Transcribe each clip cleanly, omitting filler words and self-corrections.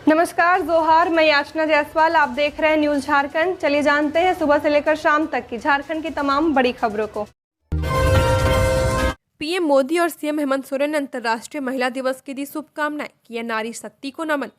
नमस्कार, जोहार। मैं याचना जायसवाल, आप देख रहे हैं न्यूज झारखंड। चलिए जानते हैं सुबह से लेकर शाम तक की झारखंड की तमाम बड़ी खबरों को। पीएम मोदी और सीएम हेमंत सोरेन ने अंतर्राष्ट्रीय महिला दिवस की दी शुभकामनाएं, किया नारी शक्ति को नमन।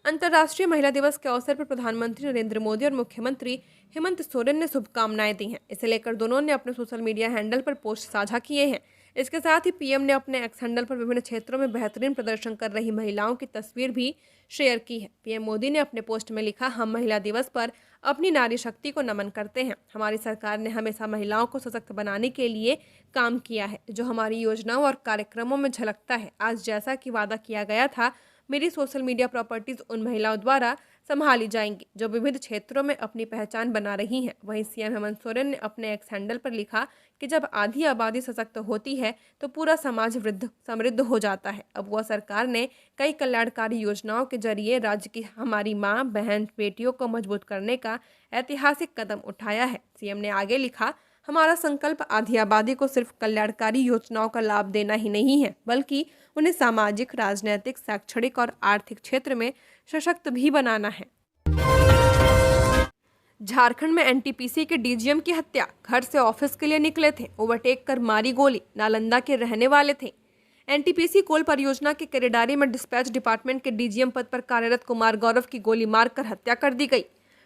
अंतर्राष्ट्रीय महिला दिवस के अवसर पर प्रधानमंत्री नरेंद्र मोदी और मुख्यमंत्री हेमंत सोरेन ने शुभकामनाएं दी हैं। इसे लेकर दोनों ने अपने सोशल मीडिया हैंडल पर पोस्ट साझा किए हैं। इसके साथ ही पीएम ने अपने एक्स हैंडल पर विभिन्न क्षेत्रों में बेहतरीन प्रदर्शन कर रही महिलाओं की तस्वीर भी शेयर की है। पीएम मोदी ने अपने पोस्ट में लिखा, हम महिला दिवस पर अपनी नारी शक्ति को नमन करते हैं। हमारी सरकार ने हमेशा महिलाओं को सशक्त बनाने के लिए काम किया है, जो हमारी योजनाओं और कार्यक्रमों में झलकता है। आज जैसा कि वादा किया गया था, मेरी सोशल मीडिया प्रॉपर्टीज उन महिलाओं द्वारा संभाली जाएंगी जो विविध क्षेत्रों में अपनी पहचान बना रही हैं। वहीं सीएम हेमंत सोरेन ने अपने एक्स हैंडल पर लिखा कि जब आधी आबादी सशक्त होती है तो पूरा समाज समृद्ध हो जाता है। अब वह सरकार ने कई कल्याणकारी योजनाओं के जरिए राज्य की हमारी माँ, बहन, बेटियों को मजबूत करने का ऐतिहासिक कदम उठाया है। सीएम ने आगे लिखा, हमारा संकल्प आधी आबादी को सिर्फ कल्याणकारी योजनाओं का लाभ देना ही नहीं है, बल्कि उन्हें सामाजिक, राजनीतिक, शैक्षणिक और आर्थिक क्षेत्र में सशक्त भी बनाना है। झारखंड में एनटीपीसी के डीजीएम की हत्या। घर से ऑफिस के लिए निकले थे, ओवरटेक कर मारी गोली। नालंदा के रहने वाले थे। एनटीपीसी कोल परियोजना के केरेडारी में डिस्पैच डिपार्टमेंट के डीजीएम पद पर कार्यरत कुमार गौरव की गोली मारकर हत्या कर दी गई।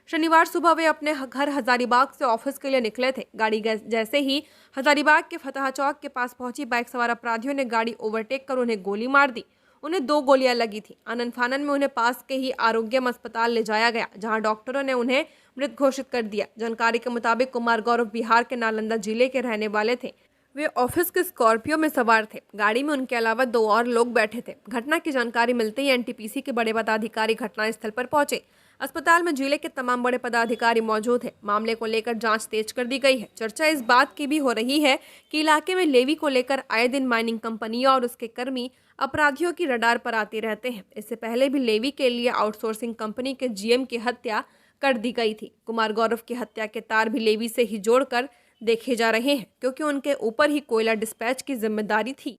शनिवार सुबह वे अपने घर हजारीबाग से ऑफिस के लिए निकले थे। गाड़ी जैसे ही हजारीबाग के फतह चौक के पास पहुंची, बाइक सवार अपराधियों ने गाड़ी ओवरटेक कर उन्हें गोली मार दी। उन्हें 2 गोलियां लगी थी। आनन फानन में उन्हें पास के ही आरोग्यम अस्पताल ले जाया गया, जहां डॉक्टरों ने उन्हें मृत घोषित कर दिया। जानकारी के मुताबिक कुमार गौरव बिहार के नालंदा जिले के रहने वाले थे। वे ऑफिस के स्कॉर्पियो में सवार थे। गाड़ी में उनके अलावा 2 और लोग बैठे थे। घटना की जानकारी मिलते ही एनटीपीसी के बड़े पदाधिकारी घटनास्थल पर पहुंचे। अस्पताल में जिले के तमाम बड़े पदाधिकारी मौजूद हैं। मामले को लेकर जांच तेज कर दी गई है। चर्चा इस बात की भी हो रही है कि इलाके में लेवी को लेकर आए दिन माइनिंग कंपनियों और उसके कर्मी अपराधियों की रडार पर आते रहते हैं। इससे पहले भी लेवी के लिए आउटसोर्सिंग कंपनी के जीएम की हत्या कर दी गई थी। कुमार गौरव की हत्या के तार भी लेवी से ही जोड़कर देखे जा रहे हैं, क्योंकि उनके ऊपर ही कोयला डिस्पैच की जिम्मेदारी थी।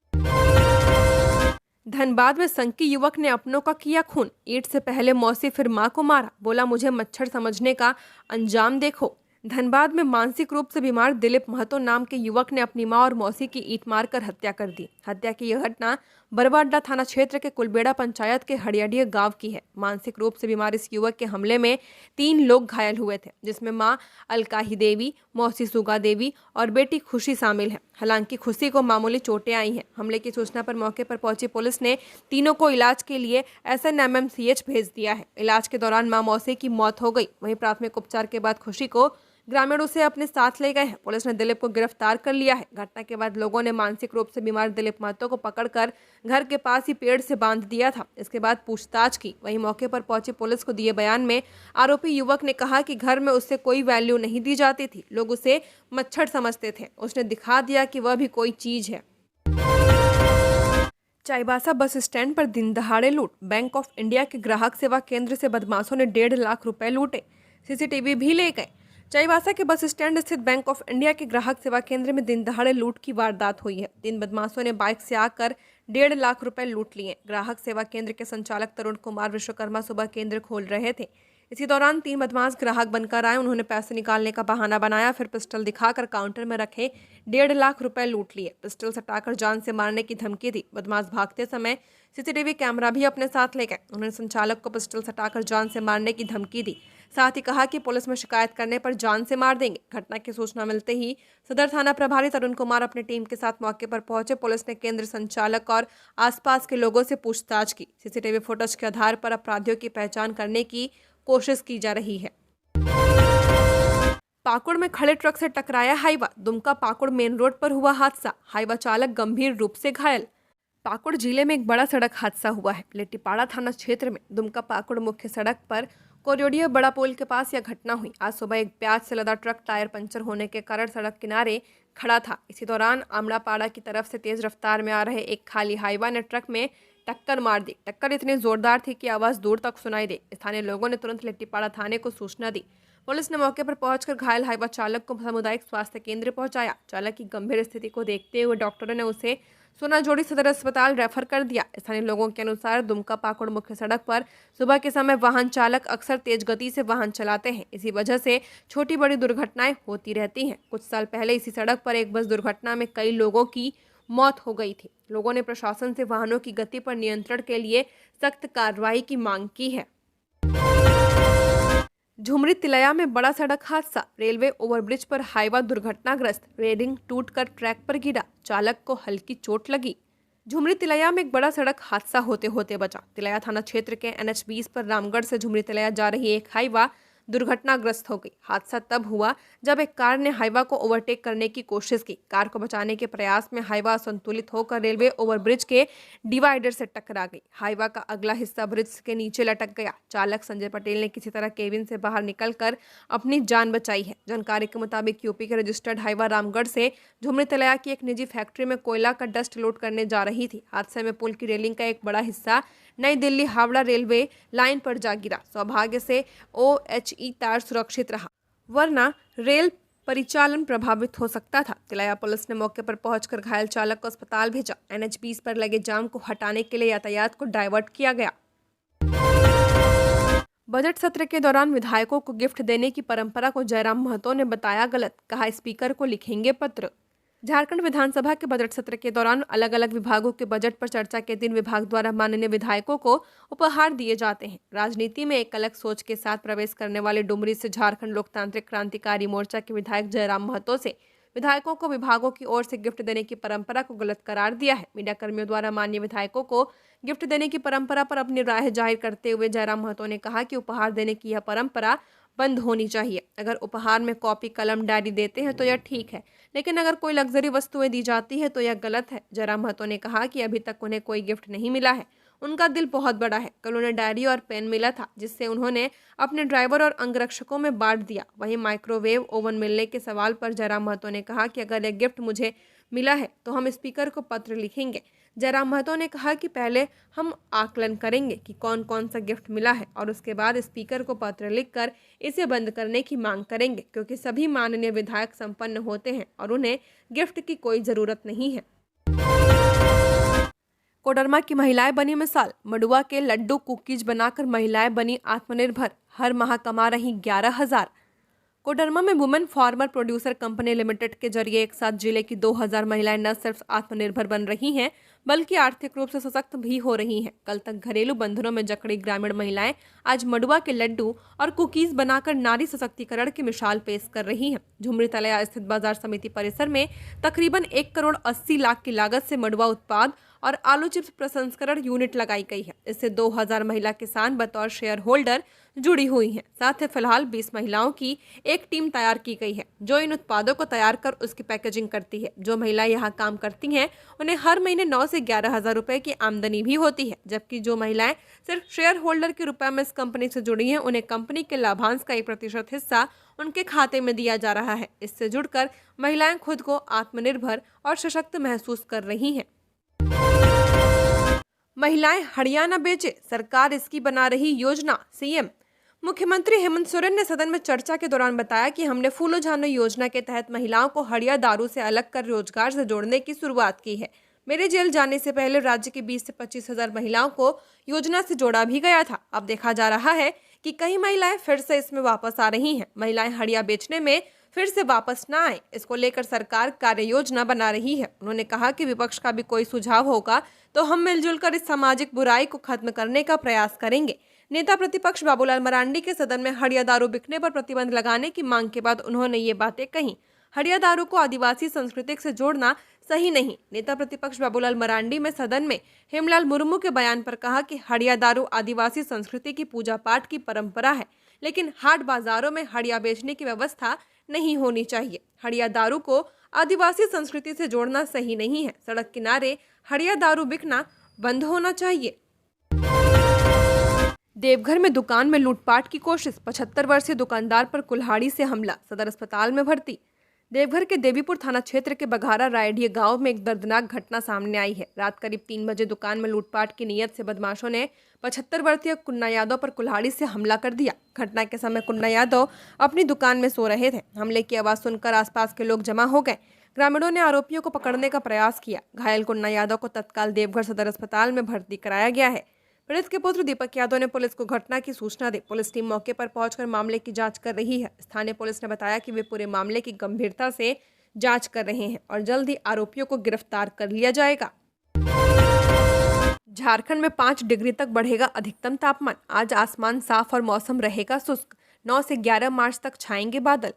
धनबाद में संकी युवक ने अपनों का किया खून। ईंट से पहले मौसी फिर मां को मारा, बोला मुझे मच्छर समझने का अंजाम देखो। धनबाद में मानसिक रूप से बीमार दिलीप महतो नाम के युवक ने अपनी मां और मौसी की ईंट मारकर हत्या कर दी। हत्या की यह घटना बरवाडा थाना क्षेत्र के कुलबेड़ा पंचायत के हरियाडिया गांव की है। मानसिक रूप से बीमार इस युवक के हमले में 3 लोग घायल हुए थे, जिसमें मां अलकाही देवी, मौसी सुगा देवी और बेटी खुशी शामिल है। हालांकि खुशी को मामूली चोटें आई हैं। हमले की सूचना पर मौके पर पहुंची पुलिस ने तीनों को इलाज के लिए SNMMCH भेज दिया है। इलाज के दौरान मां मौसी की मौत हो गई। वहीं प्राथमिक उपचार के बाद खुशी को ग्रामीण उसे अपने साथ ले गए हैं। पुलिस ने दिलीप को गिरफ्तार कर लिया है। घटना के बाद लोगों ने मानसिक रूप से बीमार दिलीप महतो को पकड़कर घर के पास ही पेड़ से बांध दिया था। इसके बाद पूछताछ की। वहीं मौके पर पहुंची पुलिस को दिए बयान में आरोपी युवक ने कहा कि घर में उससे कोई वैल्यू नहीं दी जाती थी, लोग उसे मच्छर समझते थे। उसने दिखा दिया कि वह भी कोई चीज है। चाईबासा बस स्टैंड पर दिन दहाड़े लूट। बैंक ऑफ इंडिया के ग्राहक सेवा केंद्र से बदमाशों ने 1.5 लाख रुपए लूटे। सीसीटीवी भी ले गए। चाईबासा के बस स्टैंड स्थित बैंक ऑफ इंडिया के ग्राहक सेवा केंद्र में दिन दहाड़े लूट की वारदात हुई है। 3 बदमाशों ने बाइक से आकर 1.5 लाख रुपए लूट लिए। ग्राहक सेवा केंद्र के संचालक तरुण कुमार विश्वकर्मा सुबह केंद्र खोल रहे थे। इसी दौरान 3 बदमाश ग्राहक बनकर आए। उन्होंने पैसे निकालने का बहाना बनाया, फिर पिस्टल दिखाकर काउंटर में रखे 1.5 लाख रुपए लूट लिए। पिस्टल सटाकर जान से मारने की धमकी दी। बदमाश भागते समय सीसीटीवी कैमरा भी अपने साथ ले गए। उन्होंने संचालक को पिस्टल सटाकर जान से मारने की धमकी दी। साथ ही कहा कि पुलिस में शिकायत करने पर जान से मार देंगे। घटना की सूचना मिलते ही सदर थाना प्रभारी तरुण कुमार अपनी टीम के साथ मौके पर पहुंचे। पुलिस ने केंद्र संचालक और आसपास के लोगों से पूछताछ की। सीसीटीवी फुटेज के आधार पर अपराधियों की पहचान करने की कोशिश की जा रही है। पाकुड़ में खड़े ट्रक से टकराया Hyva. Dumka Pakur main road पर हुआ हादसा। हाईवा चालक गंभीर रूप से घायल। पाकुड़ जिले में एक बड़ा सड़क हादसा हुआ है। लेटीपाड़ा थाना क्षेत्र में दुमका पाकुड़ मुख्य सड़क पर कोरियोडिया बड़ा पुल के पास यह घटना हुई। आज सुबह एक प्याज से लदा ट्रक टायर पंचर होने के कारण सड़क किनारे खड़ा था। इसी दौरान आमड़ापाड़ा की तरफ से तेज रफ्तार में आ रहे एक खाली हाईवा ने ट्रक में टक्कर मार दी। टक्कर इतनी जोरदार थी कि आवाज दूर तक सुनाई दे। स्थानीय लोगों ने तुरंत लेटीपाड़ा थाने को सूचना दी। पुलिस ने मौके पर पहुंचकर घायल हाईवा चालक को सामुदायिक स्वास्थ्य केंद्र पहुंचाया। चालक की गंभीर स्थिति को देखते हुए डॉक्टरों ने उसे सोनाजोड़ी सदर अस्पताल रेफर कर दिया। स्थानीय लोगों के अनुसार दुमका पाकुड़ मुख्य सड़क पर सुबह के समय वाहन चालक अक्सर तेज गति से वाहन चलाते हैं। इसी वजह से छोटी बड़ी दुर्घटनाएं होती रहती हैं। कुछ साल पहले इसी सड़क पर एक बस दुर्घटना में कई लोगों की मौत हो गई थी। लोगों ने प्रशासन से वाहनों की गति पर नियंत्रण के लिए सख्त कार्रवाई की मांग की है। झुमरी तिलैया में बड़ा सड़क हादसा, रेलवे ओवरब्रिज पर हाईवा दुर्घटनाग्रस्त, रेलिंग टूटकर ट्रैक पर गिरा, चालक को हल्की चोट लगी। झुमरी तिलैया में एक बड़ा सड़क हादसा होते होते बचा। तिलैया थाना क्षेत्र के NH 20 पर रामगढ़ से झुमरी तिलैया जा रही एक हाईवा दुर्घटनाग्रस्त हो गई। हादसा तब हुआ जब एक कार ने हाईवा को ओवरटेक करने की कोशिश की। कार को बचाने के प्रयास में हाईवा असंतुलित होकर रेलवे ओवरब्रिज के डिवाइडर से टकरा गई। हाईवा का अगला हिस्सा ब्रिज के नीचे लटक गया। चालक संजय पटेल ने किसी तरह केबिन से बाहर निकलकर अपनी जान बचाई है। जानकारी के मुताबिक यूपी के रजिस्टर्ड हाईवा रामगढ़ से झुमरी तिलैया की एक निजी फैक्ट्री में कोयला का डस्ट लोड करने जा रही थी। हादसे में पुल की रेलिंग का एक बड़ा हिस्सा नई दिल्ली हावड़ा रेलवे लाइन पर जा गिरा। सौभाग्य से OHE तार सुरक्षित रहा, वरना रेल परिचालन प्रभावित हो सकता था। तिलैया पुलिस ने मौके पर पहुंचकर घायल चालक को अस्पताल भेजा। NH 20 पर लगे जाम को हटाने के लिए यातायात को डाइवर्ट किया गया। बजट सत्र के दौरान विधायकों को गिफ्ट देने की परंपरा को जयराम महतो ने बताया गलत, कहा स्पीकर को लिखेंगे पत्र। झारखंड विधानसभा के बजट सत्र के दौरान अलग अलग विभागों के बजट पर चर्चा के दिन विभाग द्वारा माननीय विधायकों को उपहार दिए जाते हैं। राजनीति में एक अलग सोच के साथ प्रवेश करने वाले डुमरी से झारखंड लोकतांत्रिक क्रांतिकारी मोर्चा के विधायक जयराम महतो से विधायकों को विभागों की ओर से गिफ्ट देने की परंपरा को गलत करार दिया है। मीडिया कर्मियों द्वारा माननीय विधायकों को गिफ्ट देने की परंपरा पर अपनी राय जाहिर करते हुए जयराम महतो ने कहा कि उपहार देने की यह परंपरा बंद होनी चाहिए। अगर उपहार में कॉपी कलम डायरी देते हैं तो यह ठीक है, लेकिन अगर कोई लग्जरी वस्तुएं दी जाती है तो यह गलत है। जयराम महतो ने कहा कि अभी तक उन्हें कोई गिफ्ट नहीं मिला है। उनका दिल बहुत बड़ा है। कल उन्हें डायरी और पेन मिला था, जिससे उन्होंने अपने ड्राइवर और अंगरक्षकों में बांट दिया। वहीं माइक्रोवेव ओवन मिलने के सवाल पर जयराम महतो ने कहा कि अगर यह गिफ्ट मुझे मिला है तो हम स्पीकर को पत्र लिखेंगे। जयराम महतो ने कहा कि पहले हम आकलन करेंगे कि कौन कौन सा गिफ्ट मिला है और उसके बाद स्पीकर को पत्र लिखकर इसे बंद करने की मांग करेंगे, क्योंकि सभी माननीय विधायक संपन्न होते हैं और उन्हें गिफ्ट की कोई जरूरत नहीं है। कोडरमा की महिलाएं बनी मिसाल, मडुआ के लड्डू कुकीज बनाकर महिलाएं बनी आत्मनिर्भर, हर माह कमा रही 11,000। कोडरमा में women farmer producer company limited के जरिए एक साथ जिले की 2,000 महिलाएं न सिर्फ आत्मनिर्भर बन रही हैं, बल्कि आर्थिक रूप से सशक्त भी हो रही हैं। कल तक घरेलू बंधनों में जकड़ी ग्रामीण महिलाएं आज मडुआ के लड्डू और कुकीज बनाकर नारी सशक्तिकरण की मिसाल पेश कर रही हैं। झुमरी तिलैया स्थित बाजार समिति परिसर में तकरीबन 1 करोड़ 80 लाख की लागत से मडुआ उत्पाद और आलू चिप्स प्रसंस्करण यूनिट लगाई गई है। इससे 2,000 महिला किसान बतौर शेयर होल्डर जुड़ी हुई हैं। साथ ही फिलहाल 20 महिलाओं की एक टीम तैयार की गई है, जो इन उत्पादों को तैयार कर उसकी पैकेजिंग करती है। जो महिलाएं यहाँ काम करती हैं, उन्हें हर महीने 9 से 11,000 रुपए की आमदनी भी होती है, जबकि जो महिलाएं सिर्फ शेयर होल्डर के रुपए में इस कंपनी से जुड़ी हैं, उन्हें कंपनी के लाभांश का 1% हिस्सा उनके खाते में दिया जा रहा है। इससे जुड़कर महिलाएं खुद को आत्मनिर्भर और सशक्त महसूस कर रही हैं। महिलाएं हरियाणा बेचे, सरकार इसकी बना रही योजना, CM। मुख्यमंत्री हेमंत सोरेन ने सदन में चर्चा के दौरान बताया कि हमने फूलो झानो योजना के तहत महिलाओं को हड़िया दारू से अलग कर रोजगार से जोड़ने की शुरुआत की है। मेरे जेल जाने से पहले राज्य की 20 से 25,000 महिलाओं को योजना से जोड़ा भी गया था। अब देखा जा रहा है कि कई महिलाएं फिर से इसमें वापस आ रही हैं। महिलाएं हड़िया बेचने में फिर से वापस न आए, इसको लेकर सरकार कार्य योजना बना रही है। उन्होंने कहा कि विपक्ष का भी कोई सुझाव होगा तो हम मिलजुल कर इस सामाजिक बुराई को खत्म करने का प्रयास करेंगे। नेता प्रतिपक्ष बाबूलाल मरांडी के सदन में हड़िया दारू बिकने पर प्रतिबंध लगाने की मांग के बाद उन्होंने ये बातें कही। हड़िया दारू को आदिवासी संस्कृति से जोड़ना सही नहीं। नेता प्रतिपक्ष बाबूलाल मरांडी में सदन में हेमलाल मुर्मू के बयान पर कहा कि हड़िया दारू आदिवासी संस्कृति की पूजा पाठ की परंपरा है, लेकिन हाट बाजारों में हड़िया बेचने की व्यवस्था नहीं होनी चाहिए। हड़िया दारू को आदिवासी संस्कृति से जोड़ना सही नहीं है। सड़क किनारे हड़िया दारू बिकना बंद होना चाहिए। देवघर में दुकान में लूटपाट की कोशिश, 75 वर्षीय दुकानदार पर कुल्हाड़ी से हमला, सदर अस्पताल में भर्ती। देवघर के देवीपुर थाना क्षेत्र के बघारा रायडीह गांव में एक दर्दनाक घटना सामने आई है। रात करीब 3 बजे दुकान में लूटपाट की नीयत से बदमाशों ने 75 वर्षीय कुन्ना यादव पर कुल्हाड़ी से हमला कर दिया। घटना के समय कुन्ना यादव अपनी दुकान में सो रहे थे। हमले की आवाज सुनकर आसपास के लोग जमा हो गए। ग्रामीणों ने आरोपियों को पकड़ने का प्रयास किया। घायल कुन्ना यादव को तत्काल देवघर सदर अस्पताल में भर्ती कराया गया है। पीड़ित के पुत्र दीपक यादव ने पुलिस को घटना की सूचना दी। पुलिस टीम मौके पर पहुंचकर मामले की जांच कर रही है। स्थानीय पुलिस ने बताया कि वे पूरे मामले की गंभीरता से जांच कर रहे हैं और जल्द ही आरोपियों को गिरफ्तार कर लिया जाएगा। झारखंड में 5 डिग्री तक बढ़ेगा अधिकतम तापमान। आज आसमान साफ और मौसम रहेगा शुष्क। 9 से 11 मार्च तक छाएंगे बादल।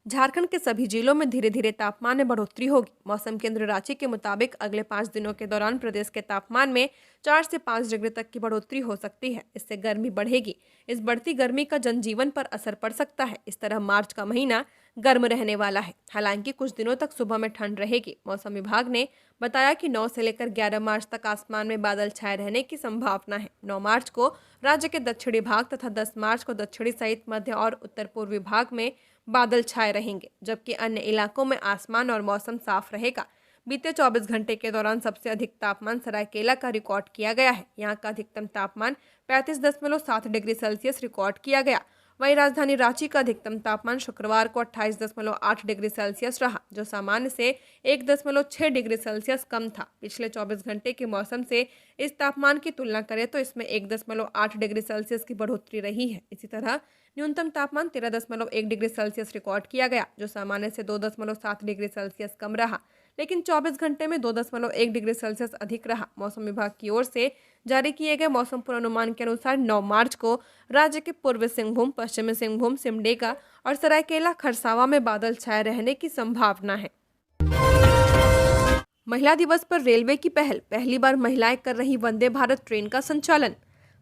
झारखंड के सभी जिलों में धीरे धीरे तापमान में बढ़ोतरी होगी। मौसम केंद्र रांची के मुताबिक अगले 5 दिनों के दौरान प्रदेश के तापमान में 4 से 5 डिग्री तक की बढ़ोतरी हो सकती है। इससे गर्मी बढ़ेगी। इस बढ़ती गर्मी का जनजीवन पर असर पड़ सकता है। इस तरह मार्च का महीना गर्म रहने वाला है। हालांकि कुछ दिनों तक सुबह में ठंड रहेगी। मौसम विभाग ने बताया कि 9 से लेकर 11 मार्च तक आसमान में बादल छाए रहने की संभावना है। 9 मार्च को राज्य के दक्षिणी भाग तथा 10 मार्च को दक्षिणी सहित मध्य और उत्तर पूर्वी भाग में बादल छाए रहेंगे, जबकि अन्य इलाकों में आसमान और मौसम साफ रहेगा। बीते 24 घंटे के दौरान सबसे अधिक तापमान सरायकेला का रिकॉर्ड किया गया है। यहाँ का अधिकतम तापमान 35.7 डिग्री सेल्सियस रिकॉर्ड किया गया। वहीं राजधानी रांची का अधिकतम तापमान शुक्रवार को 28.8 डिग्री सेल्सियस रहा, जो सामान्य से 1.6 डिग्री सेल्सियस कम था। पिछले 24 घंटे के मौसम से इस तापमान की तुलना करें तो इसमें 1.8 डिग्री सेल्सियस की बढ़ोतरी रही है। इसी तरह न्यूनतम तापमान 13.1 डिग्री सेल्सियस रिकॉर्ड किया गया, जो सामान्य से 2.7 डिग्री सेल्सियस कम रहा, लेकिन 24 घंटे में 2.1 डिग्री सेल्सियस अधिक रहा। मौसम विभाग की ओर से जारी किए गए मौसम पूर्वानुमान के अनुसार 9 मार्च को राज्य के पूर्वी सिंहभूम, पश्चिमी सिंहभूम, सिमडेगा और सरायकेला खरसावा में बादल छाए रहने की संभावना है। महिला दिवस पर रेलवे की पहली बार महिलाएं कर रही वंदे भारत ट्रेन का संचालन।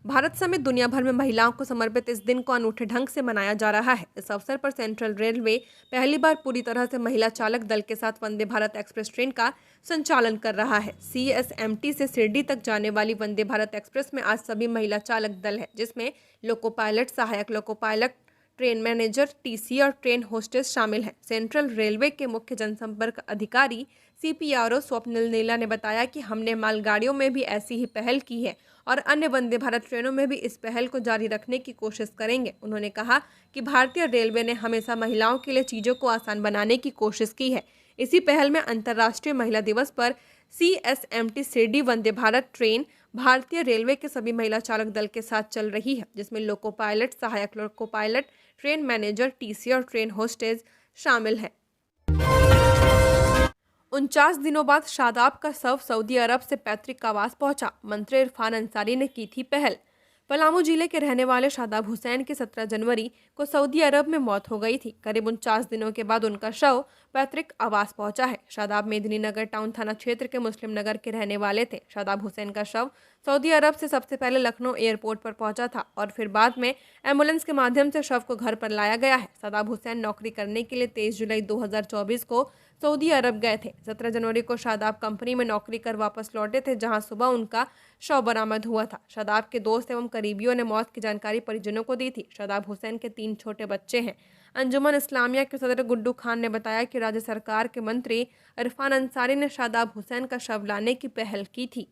भारत समेत दुनिया भर में महिलाओं को समर्पित इस दिन को अनूठे ढंग से मनाया जा रहा है। इस अवसर पर सेंट्रल रेलवे पहली बार पूरी तरह से महिला चालक दल के साथ वंदे भारत एक्सप्रेस ट्रेन का संचालन कर रहा है। CSMT से शिरडी तक जाने वाली वंदे भारत एक्सप्रेस में आज सभी महिला चालक दल है, जिसमें लोको पायलट, सहायक loco pilot, train manager, TC और ट्रेन होस्टेस शामिल हैं। सेंट्रल रेलवे के मुख्य जनसंपर्क अधिकारी CPRO स्वप्निल नीला ने बताया कि हमने मालगाड़ियों में भी ऐसी ही पहल की है और अन्य वंदे भारत ट्रेनों में भी इस पहल को जारी रखने की कोशिश करेंगे। उन्होंने कहा कि भारतीय रेलवे ने हमेशा महिलाओं के लिए चीज़ों को आसान बनाने की कोशिश की है। इसी पहल में अंतर्राष्ट्रीय महिला दिवस पर CSMT शिरडी वंदे भारत ट्रेन भारतीय रेलवे के सभी महिला चालक दल के साथ चल रही है, जिसमें लोको पायलट, सहायक loco pilot, train manager, TC और ट्रेन होस्टेस शामिल हैं। 49 दिनों बाद शादाब का शव सऊदी अरब से पैतृक आवास पहुंचा। मंत्री इरफान अंसारी ने की थी पहल। पलामू जिले के रहने वाले शादाब हुसैन की 17 जनवरी को सऊदी अरब में मौत हो गई थी। करीब 49 दिनों के बाद उनका शव पैतृक आवास पहुंचा है। शादाब मेदिनीनगर टाउन थाना क्षेत्र के मुस्लिम नगर के रहने वाले थे। शादाब हुसैन का शव सऊदी अरब से सबसे पहले लखनऊ एयरपोर्ट पर पहुंचा था और फिर बाद में एम्बुलेंस के माध्यम से शव को घर पर लाया गया है। शादाब हुसैन नौकरी करने के लिए 23 जुलाई 2024 को सऊदी अरब गए थे। 17 जनवरी को शादाब कंपनी में नौकरी कर वापस लौटे थे, जहां सुबह उनका शव बरामद हुआ था। शादाब के दोस्त एवं करीबियों ने मौत की जानकारी परिजनों को दी थी। शादाब हुसैन के 3 छोटे बच्चे हैं। अंजुमन इस्लामिया के सदर गुड्डू खान ने बताया कि राज्य सरकार के मंत्री इरफान अंसारी ने शादाब हुसैन का शव लाने की पहल की थी।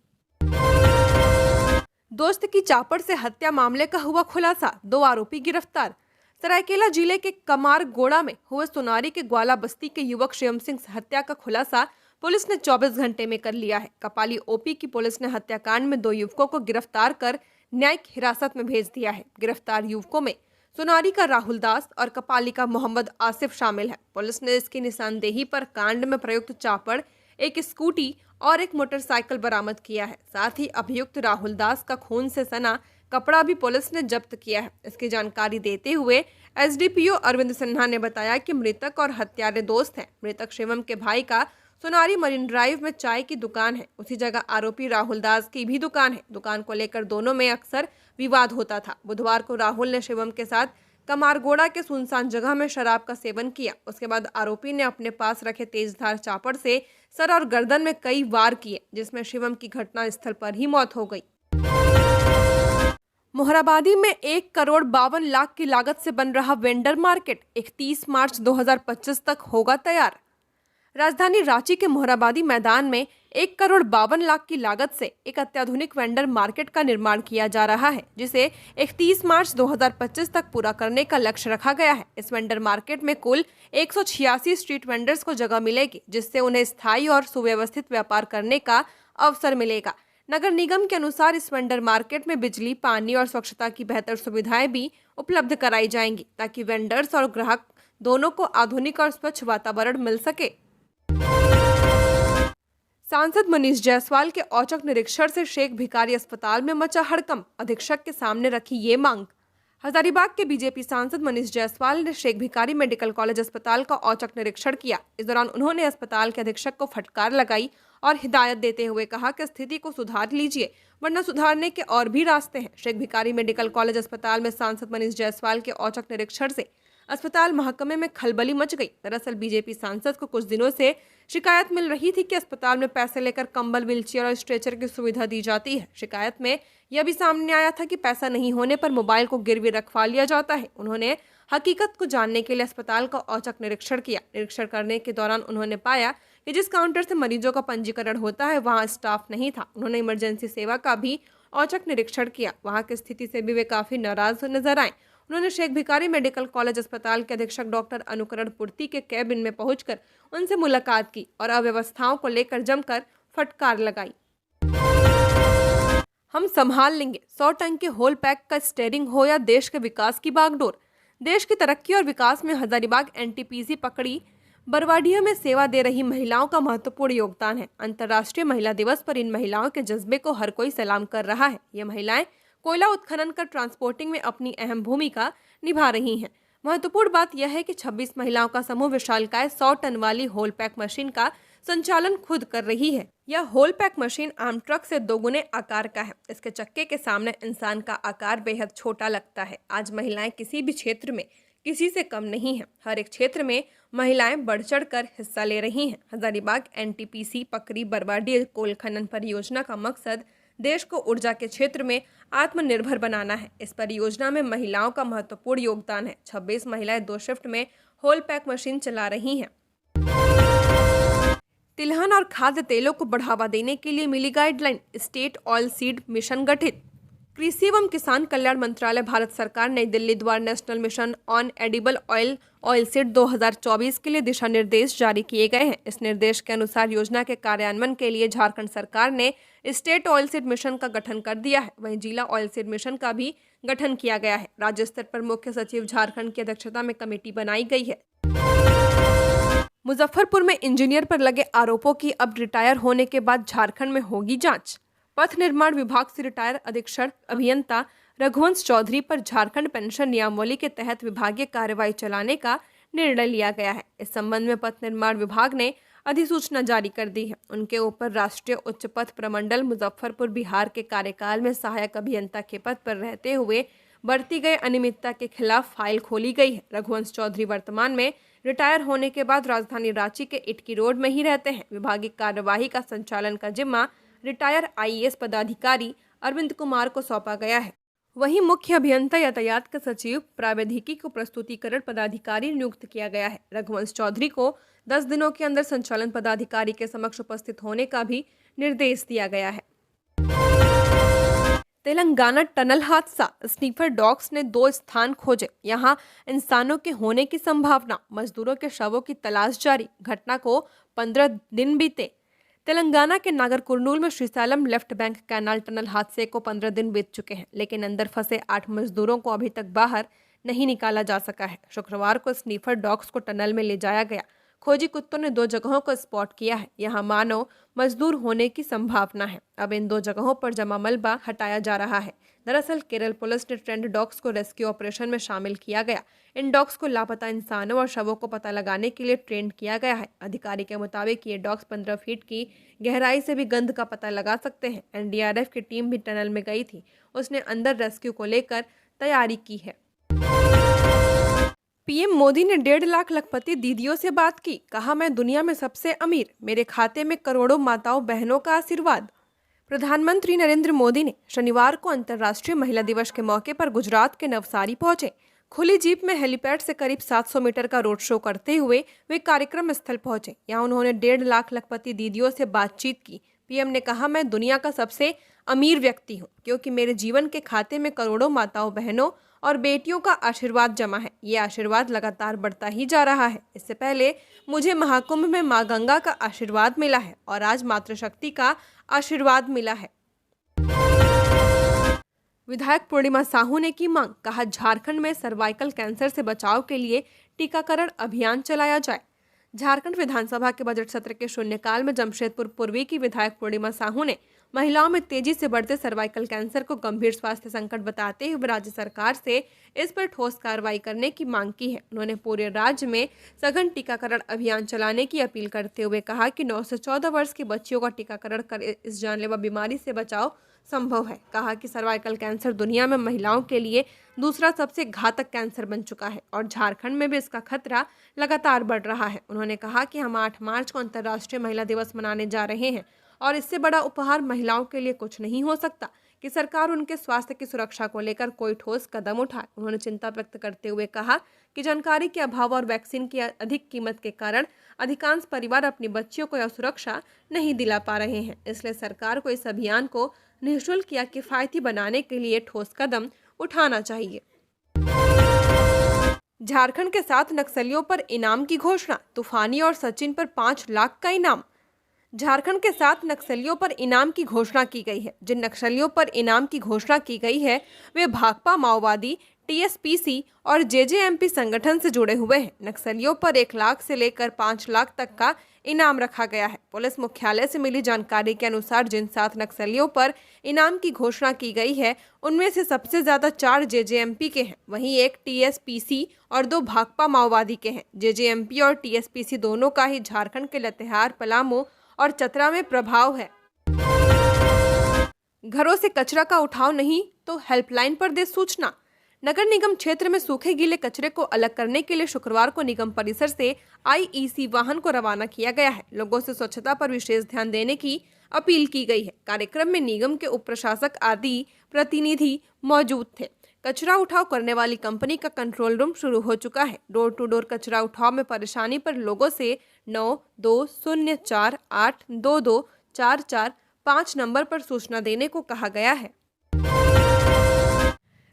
दोस्त की चापड़ से हत्या मामले का हुआ खुलासा, 2 आरोपी गिरफ्तार। सरायकेला जिले के कमारगोड़ा में हुए सोनारी के ग्वाला बस्ती के युवक शिवम सिंह हत्या का खुलासा पुलिस ने 24 घंटे में कर लिया है। कपाली OP की पुलिस ने हत्याकांड में 2 युवकों को गिरफ्तार कर न्यायिक हिरासत में भेज दिया है। गिरफ्तार युवकों में सोनारी का राहुल दास और कपाली का मोहम्मद आसिफ शामिल है। पुलिस ने इसकी निशानदेही पर कांड में प्रयुक्त चापड़, एक स्कूटी और एक मोटरसाइकिल बरामद किया है। साथ ही अभियुक्त राहुल दास का खून से सना कपड़ा भी पुलिस ने जब्त किया है। इसकी जानकारी देते हुए SDPO अरविंद सिन्हा ने बताया कि मृतक और हत्यारे दोस्त हैं। मृतक शिवम के भाई का सोनारी मरीन ड्राइव में चाय की दुकान है। उसी जगह आरोपी राहुल दास की भी दुकान है। दुकान को लेकर दोनों में अक्सर विवाद होता था। बुधवार को राहुल ने शिवम के साथ कमारगोड़ा के सुनसान जगह में शराब का सेवन किया। उसके बाद आरोपी ने अपने पास रखे तेजधार चापड़ से सर और गर्दन में कई वार किए, जिसमें शिवम की घटनास्थल पर ही मौत हो गई। मोहराबादी में 1,52,00,000 की लागत से बन रहा वेंडर मार्केट 31 मार्च 2025 तक होगा तैयार। राजधानी रांची के मोहराबादी मैदान में 1,52,00,000 की लागत से एक अत्याधुनिक वेंडर मार्केट का निर्माण किया जा रहा है, जिसे 31 मार्च 2025 तक पूरा करने का लक्ष्य रखा गया है। इस वेंडर मार्केट में कुल 186 स्ट्रीट वेंडर्स को जगह मिलेगी, जिससे उन्हें स्थायी और सुव्यवस्थित व्यापार करने का अवसर मिलेगा। नगर निगम के अनुसार इस वेंडर मार्केट में बिजली, पानी और स्वच्छता की बेहतर सुविधाएं भी उपलब्ध कराई जाएंगी, ताकि वेंडर्स और ग्राहक दोनों को आधुनिक और स्वच्छ वातावरण मिल सके। सांसद मनीष जायसवाल के औचक निरीक्षण से शेख भिखारी अस्पताल में मचा हड़कंप। अधीक्षक के सामने रखी ये मांग। हजारीबाग के बीजेपी सांसद मनीष जायसवाल ने शेख भिखारी मेडिकल कॉलेज अस्पताल का औचक निरीक्षण किया। इस दौरान उन्होंने अस्पताल के अधीक्षक को फटकार लगाई और हिदायत देते हुए कहा कि स्थिति को सुधार लीजिए, वरना सुधारने के और भी रास्ते हैं। शेख भिखारी मेडिकल कॉलेज अस्पताल में सांसद मनीष जायसवाल के औचक निरीक्षण से अस्पताल महकमे में खलबली मच गई। दरअसल बीजेपी सांसद को कुछ दिनों से शिकायत मिल रही थी कि अस्पताल में पैसे लेकर कंबल, व्हीलचेयर और स्ट्रेचर की सुविधा दी जाती है। शिकायत में यह भी सामने आया था कि पैसा नहीं होने पर मोबाइल को गिरवी रखवा लिया जाता है। उन्होंने हकीकत को जानने के लिए अस्पताल का औचक निरीक्षण किया। निरीक्षण करने के दौरान उन्होंने पाया कि जिस काउंटर से मरीजों का पंजीकरण होता है, वहां स्टाफ नहीं था। उन्होंने इमरजेंसी सेवा का भी औचक निरीक्षण किया। वहां की स्थिति से भी वे काफी नाराज नजर आए। उन्होंने शेख भिखारी मेडिकल कॉलेज अस्पताल के अधीक्षक डॉक्टर अनुकरण पूर्ति के कैबिन में पहुंचकर उनसे मुलाकात की और अव्यवस्थाओं को लेकर जमकर फटकार लगाई। हम संभाल लेंगे। 100 टन के होल पैक का स्टीयरिंग हो या देश के विकास की बागडोर। देश की तरक्की और विकास में हजारीबाग एनटीपीसी पकड़ी बरवाडिया में सेवा दे रही महिलाओं का महत्वपूर्ण योगदान है। अंतर्राष्ट्रीय महिला दिवस पर इन महिलाओं के जज्बे को हर कोई सलाम कर रहा है। ये महिलाएं कोयला उत्खनन कर ट्रांसपोर्टिंग में अपनी अहम भूमिका निभा रही हैं। महत्वपूर्ण बात यह है कि 26 महिलाओं का समूह विशालकाय 100 टन वाली होल पैक मशीन का संचालन खुद कर रही है। यह होल पैक मशीन आम ट्रक से 2 गुने आकार का है। इसके चक्के के सामने इंसान का आकार बेहद छोटा लगता है। आज महिलाएं किसी भी क्षेत्र में किसी से कम नहीं है। हर एक क्षेत्र में महिलाएं बढ़ चढ़ कर हिस्सा ले रही हैं। हजारीबाग एनटीपीसी पकड़ी बरवाडी कोल खनन परियोजना का मकसद देश को ऊर्जा के क्षेत्र में आत्मनिर्भर बनाना है। इस परियोजना में महिलाओं का महत्वपूर्ण योगदान है। 26 महिलाएं 2 शिफ्ट में होल पैक मशीन चला रही हैं। तिलहन और खाद्य तेलों को बढ़ावा देने के लिए मिली guideline. State oil seed mission गठित। कृषि एवं किसान कल्याण मंत्रालय भारत सरकार नई दिल्ली द्वारा national mission on edible oil seed 2024 के लिए दिशा निर्देश जारी किए गए हैं। इस निर्देश के अनुसार योजना के कार्यान्वयन के लिए झारखंड सरकार ने स्टेट ऑयल सीड मिशन का गठन कर दिया है। वहीं जिला ऑयल सीड मिशन का भी गठन किया गया है। राज्य स्तर पर मुख्य सचिव झारखंड की अध्यक्षता में कमेटी बनाई गई है। मुजफ्फरपुर में इंजीनियर पर लगे आरोपों की अब रिटायर होने के बाद झारखंड में होगी जांच। पथ निर्माण विभाग से रिटायर अधीक्षक अभियंता रघुवंश चौधरी पर झारखंड पेंशन नियमावली के तहत विभागीय कार्रवाई चलाने का निर्णय लिया गया है। इस संबंध में पथ निर्माण विभाग ने अधिसूचना जारी कर दी है। उनके ऊपर राष्ट्रीय उच्च पथ प्रमंडल मुजफ्फरपुर बिहार के कार्यकाल में सहायक अभियंता के पद पर रहते हुए बरती गई अनियमितता के खिलाफ फाइल खोली गई है। रघुवंश चौधरी वर्तमान में रिटायर होने के बाद राजधानी रांची के इटकी रोड में ही रहते हैं। विभागीय कार्यवाही का संचालन का जिम्मा रिटायर आईएएस पदाधिकारी अरविंद कुमार को सौंपा गया है। वहीं मुख्य अभियंता यातायात के सचिव प्रावैधिकी को प्रस्तुतिकरण पदाधिकारी नियुक्त किया गया है। रघुवंश चौधरी को 10 दिनों के अंदर संचालन पदाधिकारी के समक्ष उपस्थित होने का भी निर्देश दिया गया है। तेलंगाना टनल हादसा। स्नीफर डॉग्स ने 2 स्थान खोजे, यहां इंसानों के होने की संभावना। मजदूरों के शवों की तलाश जारी। घटना को 15 दिन बीते। तेलंगाना के नागर कुर्नूल में Srisailam left bank canal tunnel हादसे को 15 दिन बीत चुके हैं, लेकिन अंदर फंसे 8 मजदूरों को अभी तक बाहर नहीं निकाला जा सका है। शुक्रवार को स्नीफर डॉग्स को टनल में ले जाया गया। खोजी कुत्तों ने 2 जगहों को स्पॉट किया है। यहाँ मानव मजदूर होने की संभावना है। अब इन 2 जगहों पर जमा मलबा हटाया जा रहा है। दरअसल केरल पुलिस ने ट्रेंड डॉग्स को रेस्क्यू ऑपरेशन में शामिल किया गया। इन डॉग्स को लापता इंसानों और शवों को पता लगाने के लिए ट्रेंड किया गया है। अधिकारी के मुताबिक ये डॉग्स 15 फीट की गहराई से भी गंध का पता लगा सकते हैं। एनडीआरएफ की टीम भी टनल में गई थी। उसने अंदर रेस्क्यू को लेकर तैयारी की है। पीएम मोदी ने 1.5 लाख लखपति दीदियों से बात की। कहा, मैं दुनिया में सबसे अमीर, मेरे खाते में करोड़ों माताओं बहनों का आशीर्वाद। प्रधानमंत्री नरेंद्र मोदी ने शनिवार को अंतर्राष्ट्रीय महिला दिवस के मौके पर गुजरात के नवसारी पहुंचे। खुली जीप में हेलीपैड से करीब 700 मीटर का रोड शो करते हुए वे कार्यक्रम स्थल पहुंचे। यहाँ उन्होंने 1.5 लाख लखपति दीदियों से बातचीत की। पीएम ने कहा, मैं दुनिया का सबसे अमीर व्यक्ति हूँ क्योंकि मेरे जीवन के खाते में करोड़ों माताओं, बहनों और बेटियों का आशीर्वाद जमा है। ये आशीर्वाद लगातार बढ़ता ही जा रहा है। इससे पहले मुझे महाकुंभ में माँ गंगा का आशीर्वाद मिला है और आज मातृशक्ति का आशीर्वाद मिला है। विधायक पूर्णिमा साहू ने की मांग, कहा झारखंड में सर्वाइकल कैंसर से बचाव के लिए टीकाकरण अभियान चलाया जाए। झारखंड विधानसभा के बजट सत्र के शून्यकाल में जमशेदपुर पूर्वी की विधायक पूर्णिमा साहू ने महिलाओं में तेजी से बढ़ते सर्वाइकल कैंसर को गंभीर स्वास्थ्य संकट बताते हुए राज्य सरकार से इस पर ठोस कार्रवाई करने की मांग की है। उन्होंने पूरे राज्य में सघन टीकाकरण अभियान चलाने की अपील करते हुए कहा कि 9 से 14 वर्ष की बच्चियों का टीकाकरण कर इस जानलेवा बीमारी से बचाव संभव है। कहा कि सर्वाइकल कैंसर दुनिया में महिलाओं के लिए दूसरा सबसे घातक कैंसर बन चुका है और झारखंड में भी इसका खतरा लगातार बढ़ रहा है। उन्होंने कहा कि हम 8 मार्च को अंतर्राष्ट्रीय महिला दिवस मनाने जा रहे हैं और इससे बड़ा उपहार महिलाओं के लिए कुछ नहीं हो सकता कि सरकार उनके स्वास्थ्य की सुरक्षा को लेकर कोई ठोस कदम उठाए। उन्होंने चिंता व्यक्त करते हुए कहा कि जानकारी के अभाव और वैक्सीन की अधिक कीमत के कारण अधिकांश परिवार अपनी बच्चियों को यह सुरक्षा नहीं दिला पा रहे हैं। इसलिए सरकार को इस अभियान को निःशुल्क या किफायती बनाने के लिए ठोस कदम उठाना चाहिए। झारखंड के 7 नक्सलियों पर इनाम की घोषणा, तूफानी और सचिन पर 5 लाख का इनाम। झारखंड के 7 नक्सलियों पर इनाम की घोषणा की गई है। जिन नक्सलियों पर इनाम की घोषणा की गई है वे भाकपा माओवादी, टीएसपीसी और जेजेएमपी संगठन से जुड़े हुए हैं। नक्सलियों पर 1 लाख से लेकर 5 लाख तक का इनाम रखा गया है। पुलिस मुख्यालय से मिली जानकारी के अनुसार जिन 7 नक्सलियों पर इनाम की घोषणा की गई है उनमें से सबसे ज्यादा 4 जेजेएमपी के हैं, वहीं 1 टीएसपीसी और 2 भाकपा माओवादी के हैं। जेजेएमपी और टीएसपीसी दोनों का ही झारखंड के लातेहार, पलामू और चतरा में प्रभाव है। घरों से कचरा का उठाव नहीं तो हेल्पलाइन पर दे सूचना। नगर निगम क्षेत्र में सूखे गीले कचरे को अलग करने के लिए शुक्रवार को निगम परिसर से आईईसी वाहन को रवाना किया गया है। लोगों से स्वच्छता पर विशेष ध्यान देने की अपील की गई है। कार्यक्रम में निगम के उप प्रशासक आदि प्रतिनिधि मौजूद थे। कचरा उठाव करने वाली कंपनी का कंट्रोल रूम शुरू हो चुका है। डोर टू डोर कचरा उठाव में परेशानी पर लोगों से 9204822445 नंबर पर सूचना देने को कहा गया है।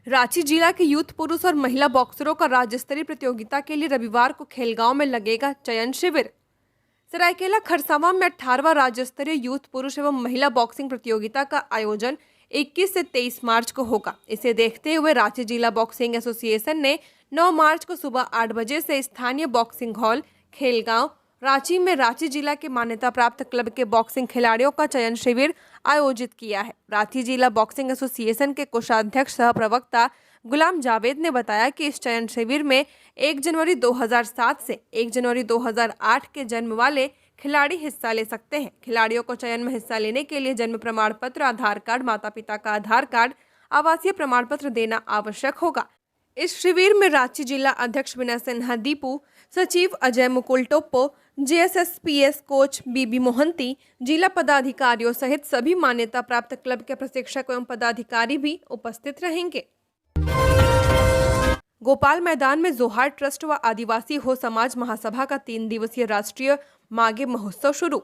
रांची जिला के यूथ पुरुष और महिला बॉक्सरों का राज्य स्तरीय प्रतियोगिता के लिए रविवार को खेलगांव में लगेगा चयन शिविर। सरायकेला खरसावां में 18वां राज्य स्तरीय यूथ पुरुष एवं महिला बॉक्सिंग प्रतियोगिता का आयोजन 21 से 23 मार्च को होगा। इसे देखते हुए रांची जिला बॉक्सिंग एसोसिएशन ने 9 मार्च को सुबह 8 बजे से स्थानीय बॉक्सिंग हॉल खेलगांव रांची में रांची जिला के मान्यता प्राप्त क्लब के बॉक्सिंग खिलाड़ियों का चयन शिविर आयोजित किया है। रांची जिला बॉक्सिंग एसोसिएशन के कोषाध्यक्ष सह प्रवक्ता गुलाम जावेद ने बताया कि इस चयन शिविर में 1 जनवरी 2007 से 1 जनवरी 2008 के जन्म वाले खिलाड़ी हिस्सा ले सकते हैं। खिलाड़ियों को चयन में हिस्सा लेने के लिए जन्म प्रमाण पत्र, आधार कार्ड, माता पिता का आधार कार्ड, आवासीय प्रमाण पत्र देना आवश्यक होगा। इस शिविर में रांची जिला अध्यक्ष विनय सिन्हा दीपू, सचिव अजय मुकुल टोप्पो, जेएसएसपीएस कोच बीबी मोहंती, जिला पदाधिकारियों सहित सभी मान्यता प्राप्त क्लब के प्रशिक्षक एवं पदाधिकारी भी उपस्थित रहेंगे। गोपाल मैदान में जोहार ट्रस्ट व आदिवासी हो समाज महासभा का 3 दिवसीय राष्ट्रीय माघे महोत्सव शुरू।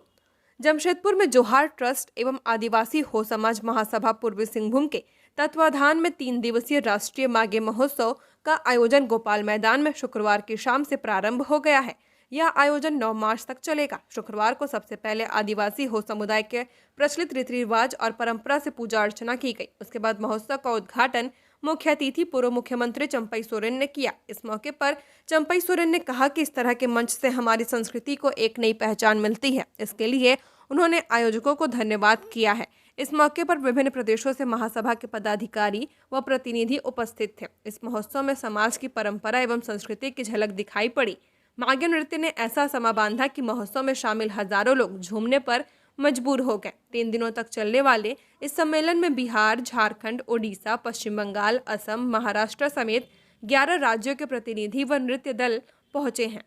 जमशेदपुर में जोहार ट्रस्ट एवं आदिवासी हो समाज महासभा पूर्वी सिंहभूम के तत्वाधान में 3 दिवसीय राष्ट्रीय माघे महोत्सव का आयोजन गोपाल मैदान में शुक्रवार की शाम से प्रारंभ हो गया है। यह आयोजन 9 मार्च तक चलेगा। शुक्रवार को सबसे पहले आदिवासी हो समुदाय के प्रचलित रीति रिवाज और परंपरा से पूजा अर्चना की गई। उसके बाद महोत्सव का उद्घाटन मुख्य अतिथि पूर्व मुख्यमंत्री चंपई सोरेन ने किया। इस मौके पर चंपई सोरेन ने कहा कि इस तरह के मंच से हमारी संस्कृति को एक नई पहचान मिलती है। इसके लिए उन्होंने आयोजकों को धन्यवाद किया है। इस मौके पर विभिन्न प्रदेशों से महासभा के पदाधिकारी व प्रतिनिधि उपस्थित थे। इस महोत्सव में समाज की परंपरा एवं संस्कृति की झलक दिखाई पड़ी। माघे नृत्य ने ऐसा समा बांधा कि महोत्सव में शामिल हजारों लोग झूमने पर मजबूर हो गए। 3 दिनों तक चलने वाले इस सम्मेलन में बिहार, झारखंड, ओडिशा, पश्चिम बंगाल, असम, महाराष्ट्र समेत 11 राज्यों के प्रतिनिधि व नृत्य दल पहुंचे हैं।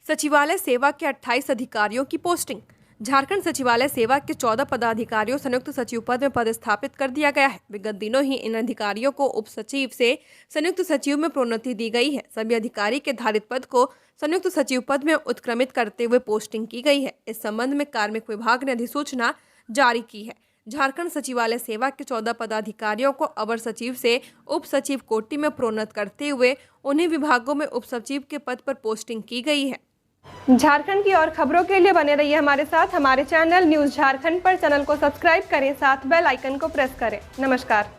सचिवालय सेवा के 28 अधिकारियों की पोस्टिंग। झारखंड सचिवालय सेवा के 14 पदाधिकारियों संयुक्त सचिव पद में पदस्थापित कर दिया गया है। विगत दिनों ही इन अधिकारियों को उप सचिव से संयुक्त सचिव में प्रोन्नति दी गई है। सभी अधिकारी के धारित पद को संयुक्त सचिव पद में उत्क्रमित करते हुए पोस्टिंग की गई है। इस संबंध में कार्मिक विभाग ने अधिसूचना जारी की है। झारखंड सचिवालय सेवा के 14 पदाधिकारियों को अवर सचिव से उप सचिव कोटि में प्रोन्नत करते हुए उन्हीं विभागों में उप सचिव के पद पर पोस्टिंग की गई है। झारखंड की और खबरों के लिए बने रहिए हमारे साथ। हमारे चैनल न्यूज़ झारखंड पर चैनल को सब्सक्राइब करें, साथ बेल आइकन को प्रेस करें। नमस्कार।